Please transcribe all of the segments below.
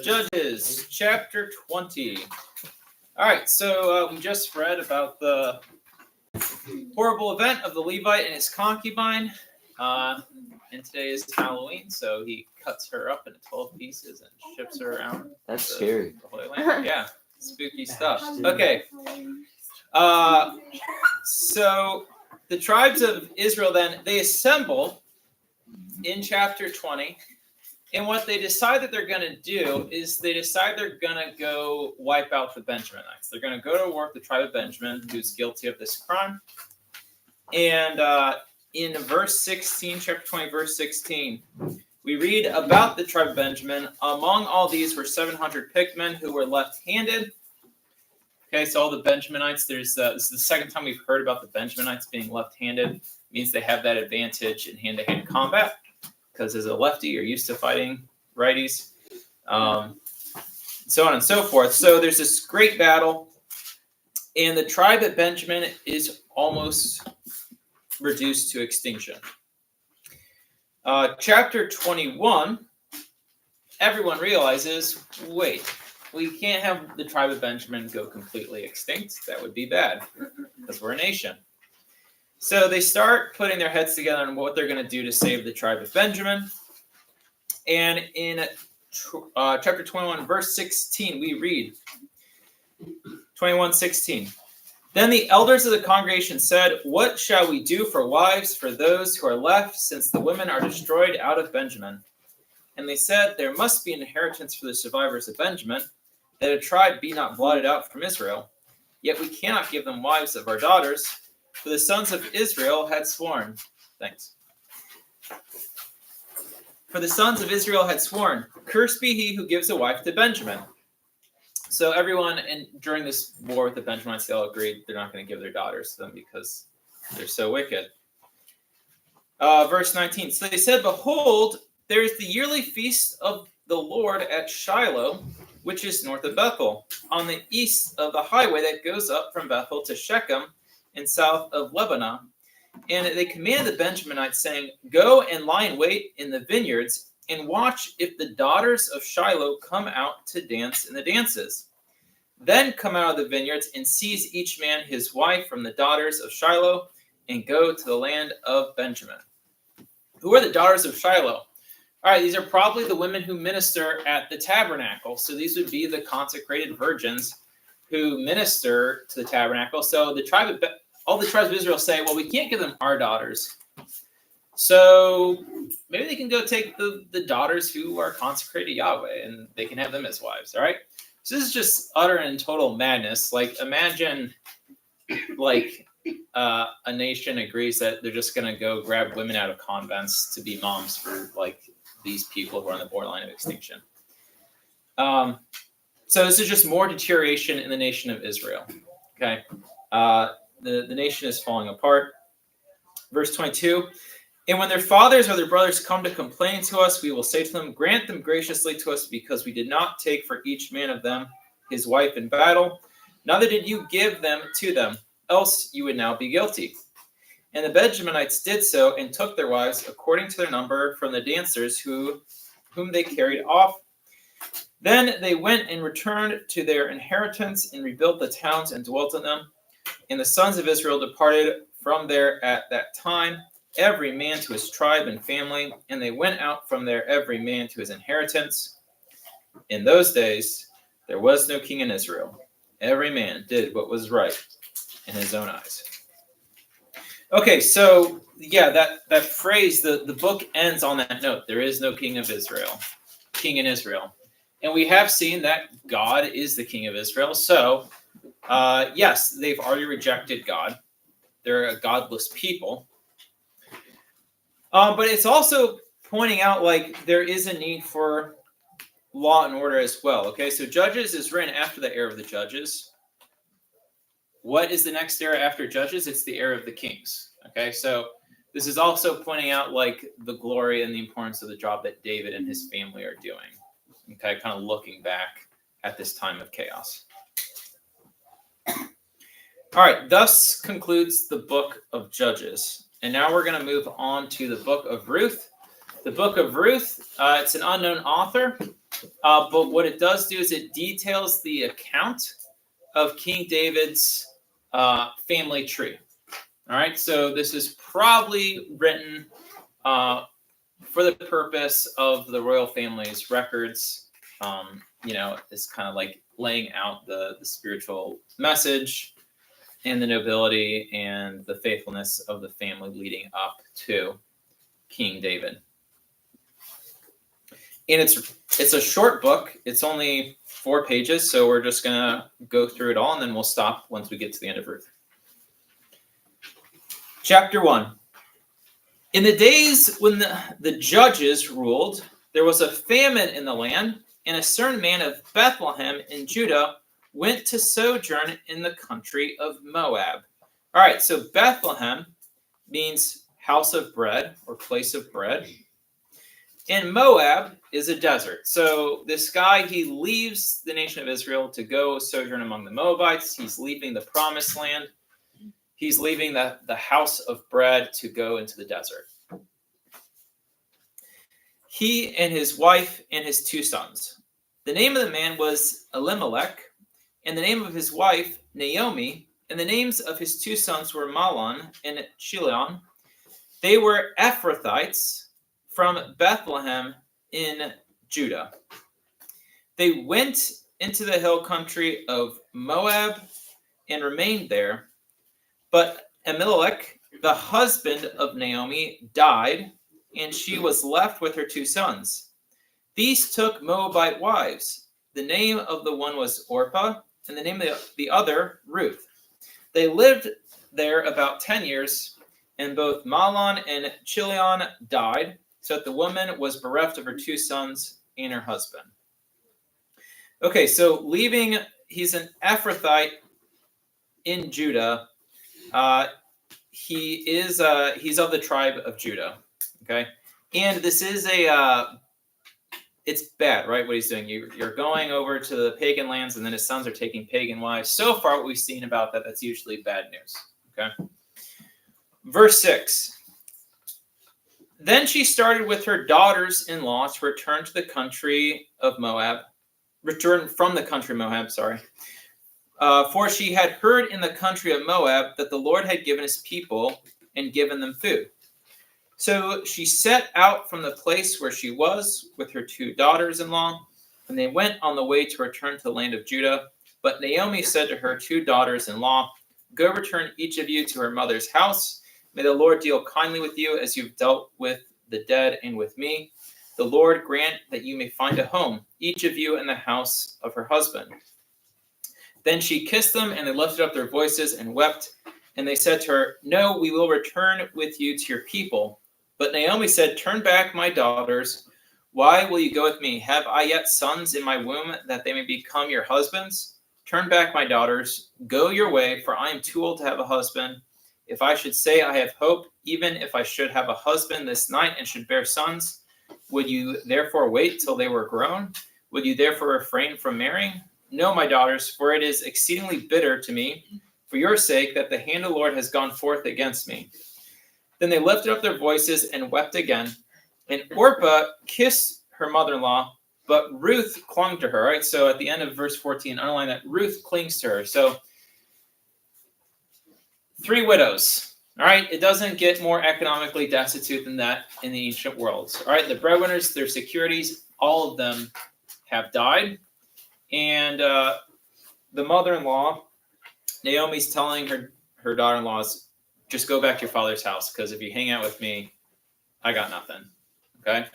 Judges, chapter 20. All right, so we just read about the horrible event of the Levite and his concubine. And today is Halloween, so he cuts her up into 12 pieces and ships her around. That's scary. The Holy Land. Yeah, spooky stuff. Okay. So the tribes of Israel then, they assemble in chapter 20. And what they decide that they're going to do is they decide they're going to go wipe out the Benjaminites. They're going to go to war with the tribe of Benjamin, who's guilty of this crime. And in verse 16, chapter 20, verse 16, we read about the tribe of Benjamin. Among all these were 700 picked men who were left-handed. Okay, so all the Benjaminites, this is the second time we've heard about the Benjaminites being left-handed. It means they have that advantage in hand-to-hand combat, because as a lefty, you're used to fighting righties, so on and so forth. So there's this great battle, and the tribe of Benjamin is almost reduced to extinction. Chapter 21, everyone realizes, wait, we can't have the tribe of Benjamin go completely extinct. That would be bad, because we're a nation. So they start putting their heads together on what they're going to do to save the tribe of Benjamin. And in chapter 21, verse 16, we read, 21:16. Then the elders of the congregation said, "What shall we do for wives for those who are left, since the women are destroyed out of Benjamin?" And they said, "There must be an inheritance for the survivors of Benjamin, that a tribe be not blotted out from Israel. Yet we cannot give them wives of our daughters, for the sons of Israel had sworn." Thanks. For the sons of Israel had sworn, "Cursed be he who gives a wife to Benjamin." So everyone during this war with the Benjamites, they all agreed they're not going to give their daughters to them because they're so wicked. Verse 19. So they said, "Behold, there is the yearly feast of the Lord at Shiloh, which is north of Bethel, on the east of the highway that goes up from Bethel to Shechem, and south of Lebanon." And they commanded the Benjaminites, saying, "Go and lie in wait in the vineyards, and watch if the daughters of Shiloh come out to dance in the dances. Then come out of the vineyards and seize each man his wife from the daughters of Shiloh, and go to the land of Benjamin." Who are the daughters of Shiloh? All right, these are probably the women who minister at the tabernacle. So these would be the consecrated virgins who minister to the tabernacle. So all the tribes of Israel say, well, we can't give them our daughters. So maybe they can go take the daughters who are consecrated to Yahweh, and they can have them as wives, all right? So this is just utter and total madness. Like, imagine, like, a nation agrees that they're just going to go grab women out of convents to be moms for, like, these people who are on the borderline of extinction. So this is just more deterioration in the nation of Israel, okay? The nation is falling apart. Verse 22, "And when their fathers or their brothers come to complain to us, we will say to them, grant them graciously to us, because we did not take for each man of them his wife in battle, neither did you give them to them, else you would now be guilty." And the Benjaminites did so, and took their wives according to their number from the dancers whom they carried off. Then they went and returned to their inheritance, and rebuilt the towns and dwelt in them. And the sons of Israel departed from there at that time, every man to his tribe and family, and they went out from there every man to his inheritance. In those days there was no king in Israel. Every man did what was right in his own eyes. Okay, so yeah, that phrase, the book ends on that note. There is no king in Israel. And we have seen that God is the king of Israel. So yes, they've already rejected God. They're a godless people. But it's also pointing out, like, there is a need for law and order as well. Okay, so Judges is written after the era of the Judges. What is the next era after Judges? It's the era of the kings. Okay, so this is also pointing out, like, the glory and the importance of the job that David and his family are doing. Okay, kind of looking back at this time of chaos. All right, thus concludes the book of Judges. And now we're going to move on to the book of Ruth. The book of Ruth, it's an unknown author. But what it does do is it details the account of King David's family tree. All right, so this is probably written for the purpose of the royal family's records. It's kind of like laying out the spiritual message and the nobility and the faithfulness of the family leading up to King David. And it's a short book. It's only 4 pages, so we're just going to go through it all, and then we'll stop once we get to the end of Ruth. Chapter 1. In the days when the judges ruled, there was a famine in the land, and a certain man of Bethlehem in Judah went to sojourn in the country of Moab. All right, so Bethlehem means house of bread or place of bread. And Moab is a desert. So this guy, he leaves the nation of Israel to go sojourn among the Moabites. He's leaving the promised land. He's leaving the house of bread to go into the desert. He and his wife and his 2 sons. The name of the man was Elimelech, and the name of his wife Naomi, and the names of his 2 sons were Mahlon and Chilion. They were Ephrathites from Bethlehem in Judah. They went into the hill country of Moab and remained there. But Elimelech, the husband of Naomi, died, and she was left with her 2 sons. These took Moabite wives. The name of the one was Orpah, and the name of the other, Ruth. They lived there about 10 years, and both Mahlon and Chilion died, so that the woman was bereft of her 2 sons and her husband. Okay, so he's an Ephrathite in Judah. He's of the tribe of Judah. Okay, and this is it's bad, right? What he's doing, you're going over to the pagan lands, and then his sons are taking pagan wives. So far, what we've seen about that's usually bad news. Okay, verse 6. Then she started with her daughters-in-law to return from the country of Moab, for she had heard in the country of Moab that the Lord had given his people and given them food. So she set out from the place where she was with her 2 daughters-in-law, and they went on the way to return to the land of Judah. But Naomi said to her 2 daughters-in-law, "Go return each of you to her mother's house. May the Lord deal kindly with you as you've dealt with the dead and with me. The Lord grant that you may find a home, each of you in the house of her husband." Then she kissed them, and they lifted up their voices and wept. And they said to her, "No, we will return with you to your people." But Naomi said, "Turn back, my daughters. Why will you go with me? Have I yet sons in my womb that they may become your husbands? Turn back, my daughters. Go your way, for I am too old to have a husband. If I should say I have hope, even if I should have a husband this night and should bear sons, would you therefore wait till they were grown? Would you therefore refrain from marrying? No, my daughters, for it is exceedingly bitter to me, for your sake, that the hand of the Lord has gone forth against me." Then they lifted up their voices and wept again. And Orpah kissed her mother-in-law, but Ruth clung to her. Right? So at the end of verse 14, underline that Ruth clings to her. So 3 widows. All right, it doesn't get more economically destitute than that in the ancient world. All right, the breadwinners, their securities, all of them have died. And the mother-in-law, Naomi's telling her daughter-in-laws, just go back to your father's house, because if you hang out with me, I got nothing. Okay?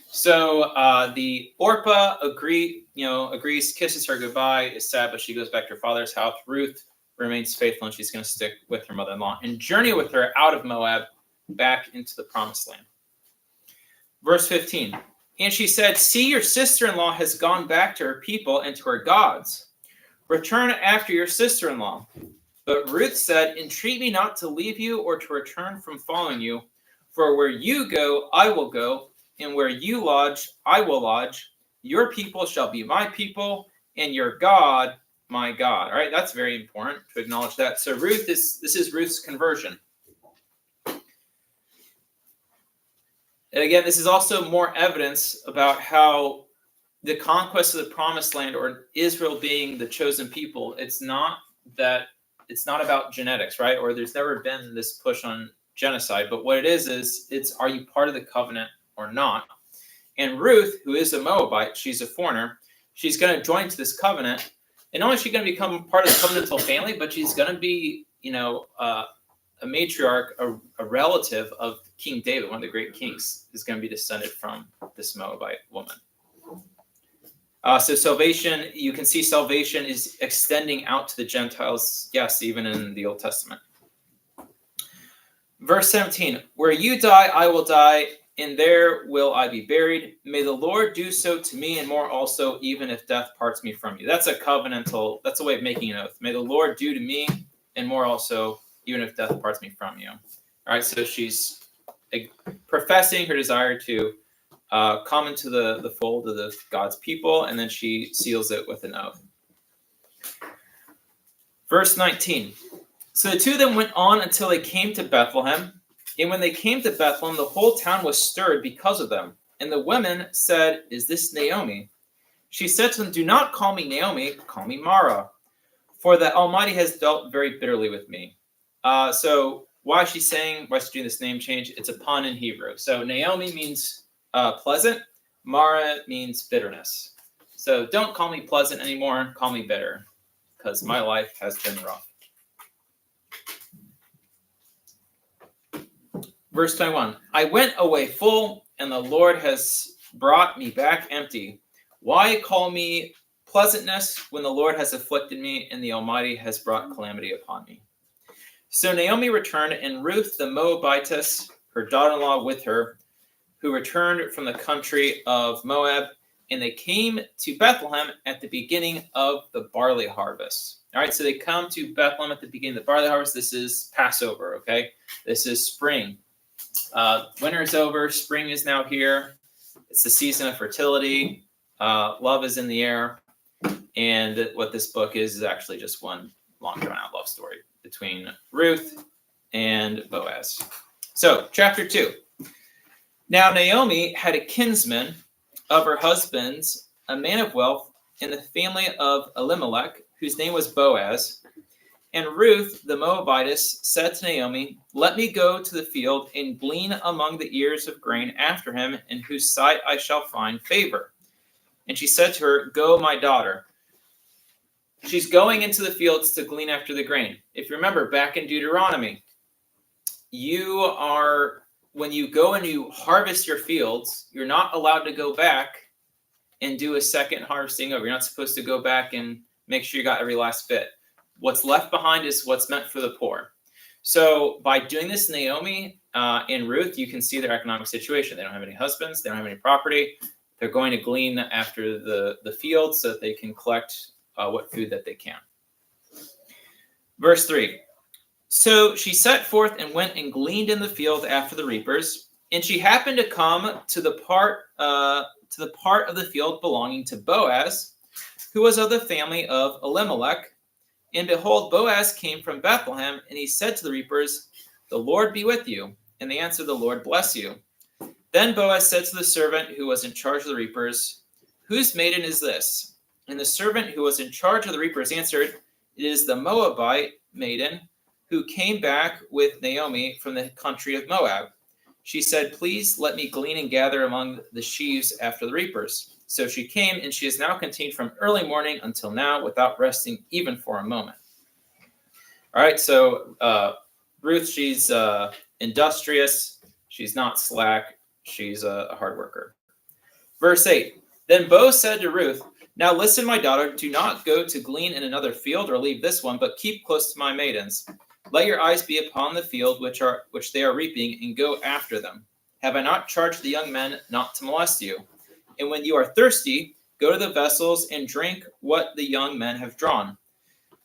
So the Orpah agrees, kisses her goodbye, is sad, but she goes back to her father's house. Ruth remains faithful, and she's going to stick with her mother-in-law and journey with her out of Moab back into the promised land. Verse 15. And she said, "See, your sister-in-law has gone back to her people and to her gods. Return after your sister-in-law." But Ruth said, "Entreat me not to leave you or to return from following you. For where you go, I will go, and where you lodge, I will lodge. Your people shall be my people, and your God, my God." All right, that's very important to acknowledge that. So this is Ruth's conversion. And again, this is also more evidence about how the conquest of the promised land or Israel being the chosen people, it's not about genetics, right? Or there's never been this push on genocide. But what it is it's, are you part of the covenant or not? And Ruth, who is a Moabite, she's a foreigner, she's going to join to this covenant. And not only is she going to become part of the covenantal family, but she's going to be, a matriarch, a relative of King David, one of the great kings, is going to be descended from this Moabite woman. So salvation, you can see salvation is extending out to the Gentiles, yes, even in the Old Testament. Verse 17, where you die, I will die, and there will I be buried. May the Lord do so to me and more also, even if death parts me from you. That's a covenantal, that's a way of making an oath. May the Lord do to me and more also, even if death parts me from you. All right, so she's professing her desire to come into the fold of the God's people, and then she seals it with an oath. Verse 19. So the two of them went on until they came to Bethlehem. And when they came to Bethlehem, the whole town was stirred because of them. And the women said, is this Naomi? She said to them, do not call me Naomi, call me Mara, for the Almighty has dealt very bitterly with me. So why is she doing this name change? It's a pun in Hebrew. So Naomi means pleasant. Mara means bitterness. So don't call me pleasant anymore. Call me bitter, because my life has been rough. Verse 21, I went away full, and the Lord has brought me back empty. Why call me pleasantness when the Lord has afflicted me, and the Almighty has brought calamity upon me? So Naomi returned, and Ruth the Moabitess, her daughter-in-law with her, who returned from the country of Moab, and they came to Bethlehem at the beginning of the barley harvest. All right, so they come to Bethlehem at the beginning of the barley harvest. This is Passover, okay? This is spring. Winter is over. Spring is now here. It's the season of fertility. Love is in the air. And what this book is actually just one long drawn-out love story between Ruth and Boaz. So, chapter 2. Now Naomi had a kinsman of her husband's, a man of wealth, in the family of Elimelech, whose name was Boaz. And Ruth, the Moabitess, said to Naomi, let me go to the field and glean among the ears of grain after him, in whose sight I shall find favor. And she said to her, go, my daughter. She's going into the fields to glean after the grain. If you remember, back in Deuteronomy, when you go and you harvest your fields, you're not allowed to go back and do a second harvesting over. You're not supposed to go back and make sure you got every last bit. What's left behind is what's meant for the poor. So by doing this, Naomi and Ruth, you can see their economic situation. They don't have any husbands. They don't have any property. They're going to glean after the field so that they can collect what food that they can. Verse 3. So she set forth and went and gleaned in the field after the reapers. And she happened to come to the part of the field belonging to Boaz, who was of the family of Elimelech. And behold, Boaz came from Bethlehem, and he said to the reapers, the Lord be with you. And they answered, the Lord bless you. Then Boaz said to the servant who was in charge of the reapers, whose maiden is this? And the servant who was in charge of the reapers answered, it is the Moabite maiden who came back with Naomi from the country of Moab. She said, please let me glean and gather among the sheaves after the reapers. So she came, and she has now continued from early morning until now without resting even for a moment. All right, so Ruth, she's industrious. She's not slack. She's a hard worker. Verse 8, then Boaz said to Ruth, now listen, my daughter, do not go to glean in another field or leave this one, but keep close to my maidens. Let your eyes be upon the field which they are reaping, and go after them. Have I not charged the young men not to molest you? And when you are thirsty, go to the vessels and drink what the young men have drawn.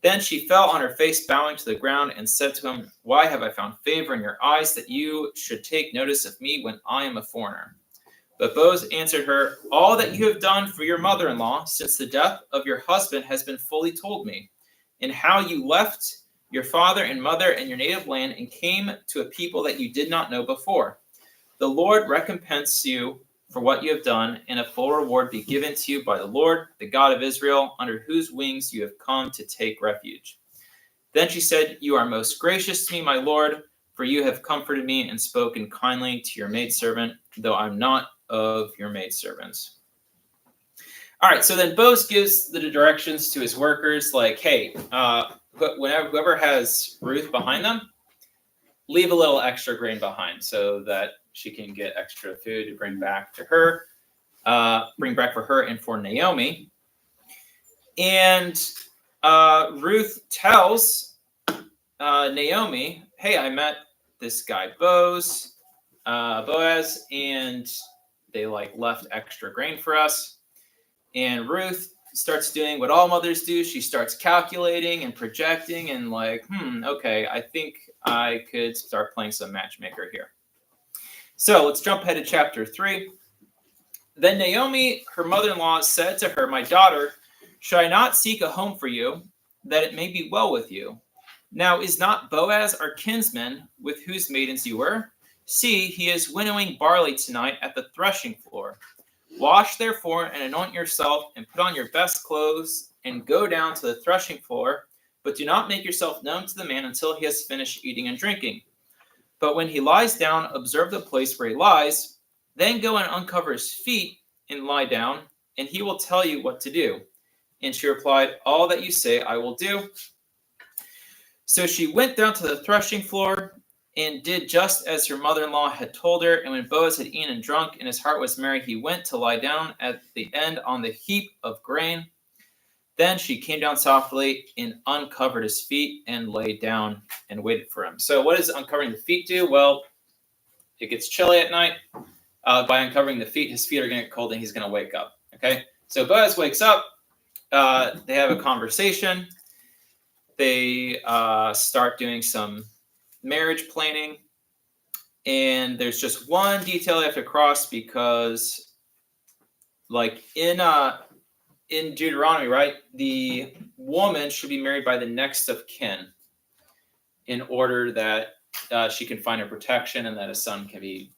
Then she fell on her face, bowing to the ground, and said to him, why have I found favor in your eyes, that you should take notice of me when I am a foreigner? But Boaz answered her, all that you have done for your mother-in-law since the death of your husband has been fully told me, and how you left your father and mother and your native land and came to a people that you did not know before. The Lord recompense you for what you have done, and a full reward be given to you by the Lord, the God of Israel, under whose wings you have come to take refuge. Then she said, You are most gracious to me, my Lord, for you have comforted me and spoken kindly to your maidservant, though I'm not of your maidservants. All right, so then Boaz gives the directions to his workers, like, hey, whoever has Ruth behind them, leave a little extra grain behind so that she can get extra food to bring back to her, bring back for her and for Naomi. And Ruth tells Naomi, hey, I met this guy Boaz, and they left extra grain for us. And Ruth starts doing what all mothers do. She starts calculating and projecting and okay, I think I could start playing some matchmaker here. So let's jump ahead to chapter 3. Then Naomi, her mother-in-law, said to her, My daughter, should I not seek a home for you, that it may be well with you? Now is not Boaz our kinsman, with whose maidens you were? See, he is winnowing barley tonight at the threshing floor. Wash therefore and anoint yourself and put on your best clothes and go down to the threshing floor, but do not make yourself known to the man until he has finished eating and drinking. But when he lies down, observe the place where he lies, then go and uncover his feet and lie down, and he will tell you what to do. And she replied, All that you say I will do. So she went down to the threshing floor and did just as her mother-in-law had told her. And when Boaz had eaten and drunk and his heart was merry, he went to lie down at the end on the heap of grain. Then she came down softly and uncovered his feet and lay down and waited for him. So what does uncovering the feet do? Well, it gets chilly at night. By uncovering the feet, his feet are going to get cold and he's going to wake up. Okay, so Boaz wakes up. They have a conversation. They start doing some marriage planning, and there's just one detail I have to cross because, in Deuteronomy, right, the woman should be married by the next of kin in order that she can find her protection and that a son can be,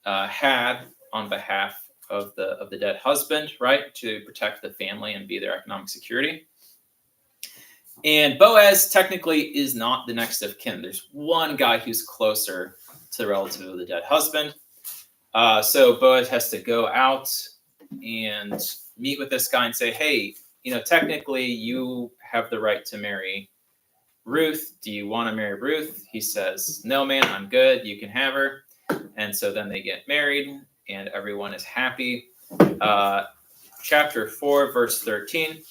had on behalf of the dead husband, right, to protect the family and be their economic security. And Boaz technically is not the next of kin. There's one guy who's closer to the relative of the dead husband. So Boaz has to go out and meet with this guy and say, hey, technically you have the right to marry Ruth. Do you want to marry Ruth? He says, no, man, I'm good. You can have her. And so then they get married and everyone is happy. Chapter 4, verse 13.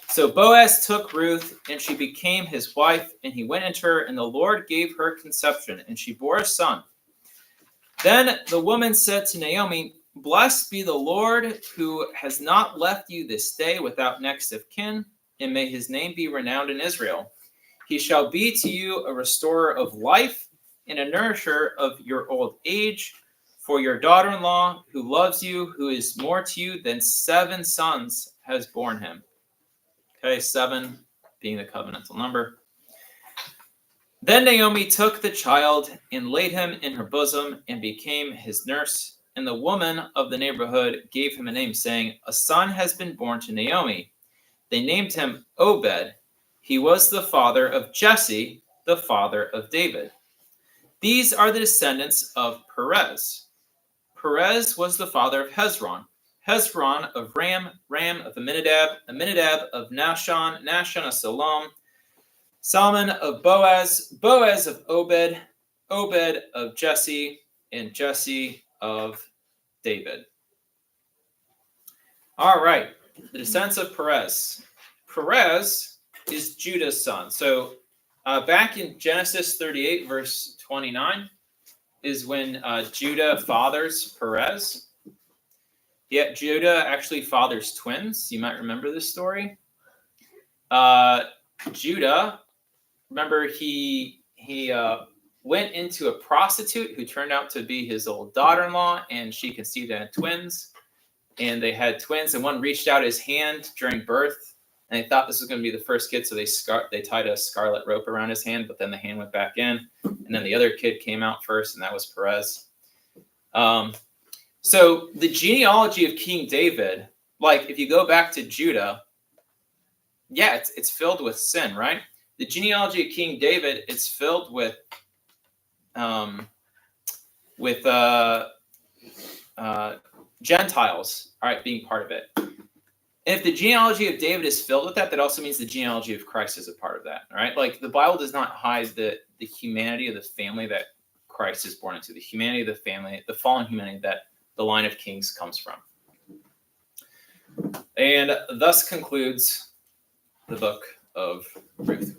So Boaz took Ruth, and she became his wife, and he went into her, and the Lord gave her conception, and she bore a son. Then the woman said to Naomi, Blessed be the Lord, who has not left you this day without next of kin, and may his name be renowned in Israel. He shall be to you a restorer of life, and a nourisher of your old age, for your daughter-in-law, who loves you, who is more to you than 7 sons, has borne him. Okay, 7 being the covenantal number. Then Naomi took the child and laid him in her bosom and became his nurse. And the woman of the neighborhood gave him a name, saying, A son has been born to Naomi. They named him Obed. He was the father of Jesse, the father of David. These are the descendants of Perez. Perez was the father of Hezron. Hezron of Ram, Ram of Amminadab, Amminadab of Nahshon, Nahshon of Salom, Salmon of Boaz, Boaz of Obed, Obed of Jesse, and Jesse of David. All right, the descendants of Perez. Perez is Judah's son. So back in Genesis 38, verse 29, is when Judah fathers Perez. Yeah, Judah actually fathers twins. You might remember this story. Judah, remember he went into a prostitute who turned out to be his old daughter-in-law, and she conceived and had twins. And they had twins, and one reached out his hand during birth, and they thought this was going to be the first kid, so they tied a scarlet rope around his hand, but then the hand went back in, and then the other kid came out first, and that was Perez. So the genealogy of King David, like if you go back to Judah, yeah, it's filled with sin, right? The genealogy of King David, it's filled with Gentiles, all right, being part of it. And if the genealogy of David is filled with that, that also means the genealogy of Christ is a part of that, all right? Like the Bible does not hide the humanity of the family that Christ is born into, the humanity of the family, the fallen humanity that the line of kings comes from. And thus concludes the book of Ruth.